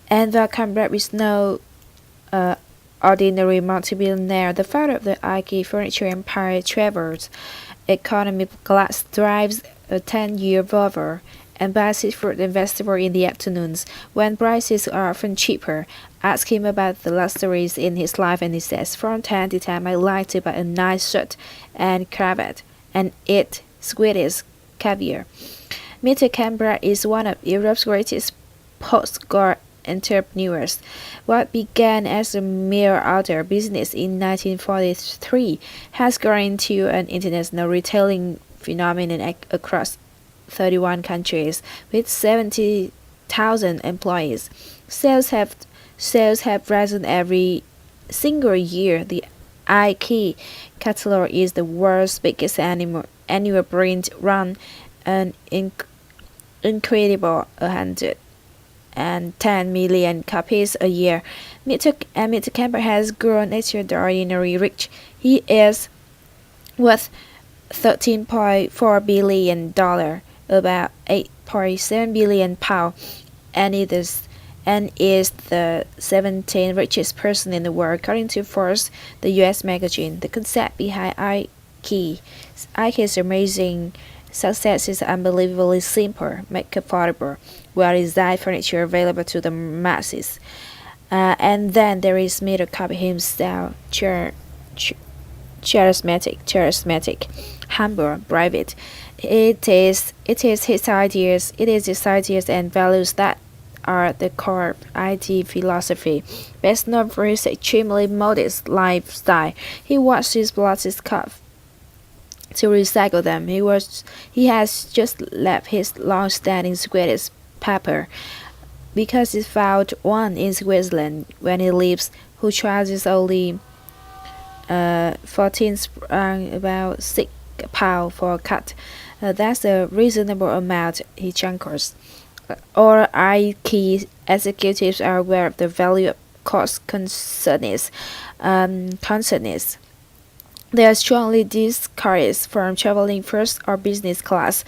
And the Cambridge is no uh, ordinary multi-billionaire. The founder of the Ikea furniture empire travels economy class, drives a 10-year Volvo, and buys his fruit and vegetable in the afternoons, when prices are often cheaper. Ask him about the luxuries in his life and he says, from time to time I like to buy a nice shirt and cravat and eat Swedish caviar. Mr. Canberra is one of Europe's greatest post-war entrepreneurs. What began as a mere outdoor business in 1943 has grown into an international retailing phenomenon across 31 countries with 70,000 employees. Sales have sales have risen every single year. The IKEA catalog is the world's biggest annual print run an incredible 110 million copies a year. Mr. Campbell has grown extraordinarily rich. He is worth $13.4 billion, about £8.7 billion, and is the 17th richest person in the world, according to Forbes, the U.S. magazine. The concept behind IKEA's amazing success is unbelievably simple: make affordable, well-designed furniture available to the masses. And then there is Mr. Copy himself, charismatic, humble, private. It is his ideas and values that are the core IT philosophy. Best known for his extremely modest lifestyle, he washes his plastic cups to recycle them. He has just left his long-standing Swedish paper because he found one in Switzerland when he leaves, who charges only 14 about £6 for a cut. That's a reasonable amount, he chuckles. All IT executives are aware of the value of cost consciousness. They are strongly discouraged from traveling first or business class.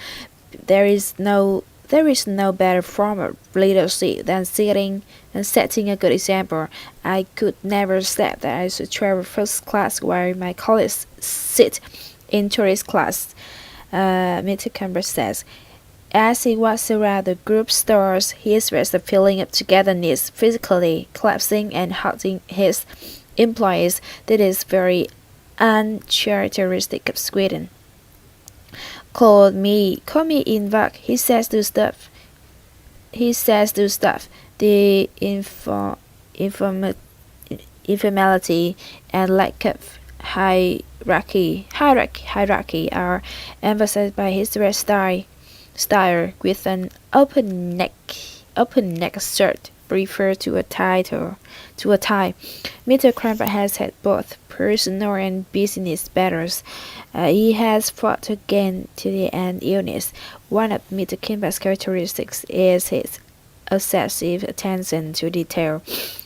There is no better form of leadership than setting a good example. I could never accept that I should travel first class while my colleagues sit in tourist class. Mr. Campbell says. As he walks around the group stores, he expresses a feeling of togetherness, physically collapsing and hugging his employees that is very uncharacteristic of Sweden. Call me in vague, he says to staff. The informality and lack of hierarchy are emphasized by his dress style with an open neck shirt preferred to a tie. Mr. Cramper has had both personal and business battles. He has fought against the end illness. One of Mr. Kimball's characteristics is his obsessive attention to detail.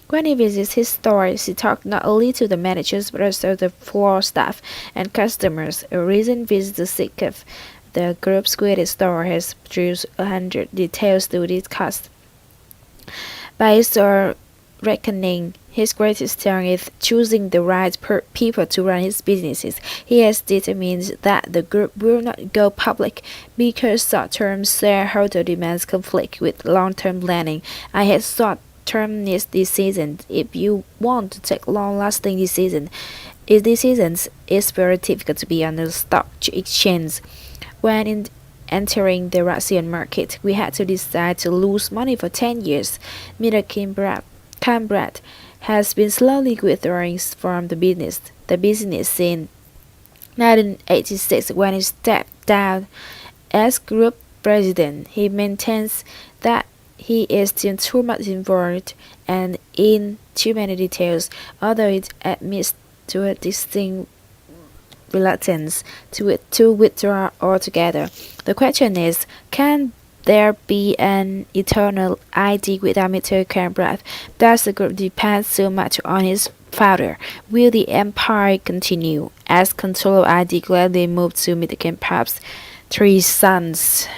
When he visits his stores, he talks not only to the managers but also the floor staff and customers. A recent visit to sick of the group's Swedish store has produced 100 details to discuss. By his reckoning, his greatest strength is choosing the right people to run his businesses. He has determined that the group will not go public because short-term shareholder demands conflict with long-term planning. I had short-term decisions. If you want to take long-lasting decisions, it's very difficult to be on the stock exchange. When entering the Russian market, we had to decide to lose money for 10 years. Mr. Cambrad has been slowly withdrawing from the business in 1986 when he stepped down as group president. He maintains that he is still too much involved and in too many details, although it admits to a distinct reluctance to withdraw altogether. The question is, can there be an eternal ID without Mr. Canberra? Does the group depend so much on his founder? Will the empire continue as control of ID gladly moved to Mr. Canberra's three sons?